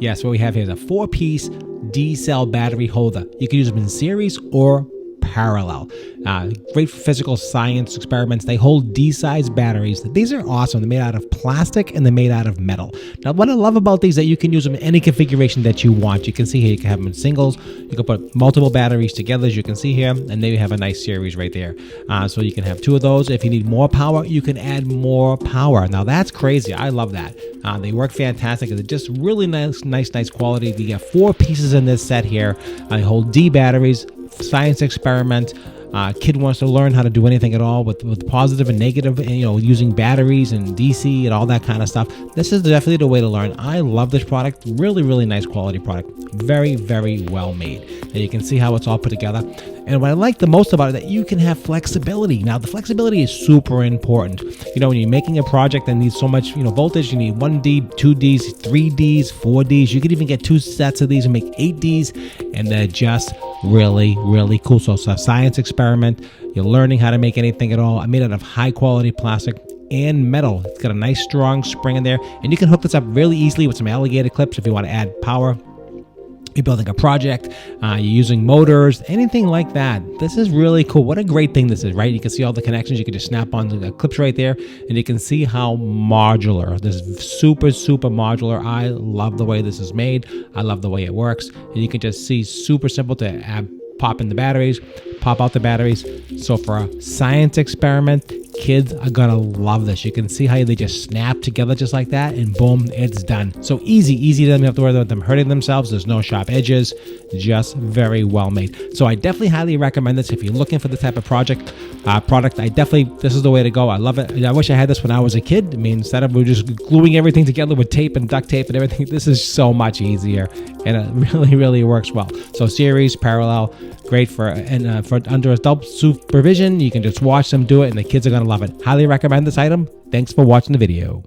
Yes, what we have here is a 4-piece D-cell battery holder. You can use them in series or parallel. Great for physical science experiments. They hold D-sized batteries. These are awesome. They're made out of plastic and they're made out of metal. Now, what I love about these is that you can use them in any configuration that you want. You can see here, you can have them in singles. You can put multiple batteries together, as you can see here, and then you have a nice series right there. So you can have 2 of those. If you need more power, you can add more power. Now, that's crazy. I love that. They work fantastic. They're just really nice quality. You get 4 pieces in this set here. They hold D batteries. Science experiment. Kid wants to learn how to do anything at all with positive and negative, and, using batteries and DC and all that kind of stuff. This is definitely the way to learn. I love this product. Really nice quality product. Very well made. And you can see how it's all put together. And what I like the most about it is that you can have flexibility. Now, the flexibility is super important. When you're making a project that needs so much, voltage, you need 1D, 2Ds, 3Ds, 4Ds. You could even get 2 sets of these and make 8Ds, and they're just really cool. So it's a science experiment. You're learning how to make anything at all. I made it out of high quality plastic and metal. It's got a nice strong spring in there, and you can hook this up really easily with some alligator clips if you want to add power. You're building a project, you're using motors, anything like that. This is really cool. What a great thing this is, right? You can see all the connections. You can just snap on the clips right there, and you can see how modular. This is super modular. I love the way this is made. I love the way it works. And you can just see super simple to add, pop in the batteries, pop out the batteries. So for a science experiment, kids are gonna love this. You can see how they just snap together just like that, and boom, it's done. So easy. You don't have to worry about them hurting themselves. There's no sharp edges, just very well made. So I definitely highly recommend this if you're looking for this type of product. This is the way to go. I love it. I wish I had this when I was a kid. I mean, instead of just gluing everything together with tape and duct tape and everything, this is so much easier, and it really works well. So series, parallel, great for under adult supervision. You can just watch them do it, and the kids are gonna love it. Highly recommend this item. Thanks for watching the video.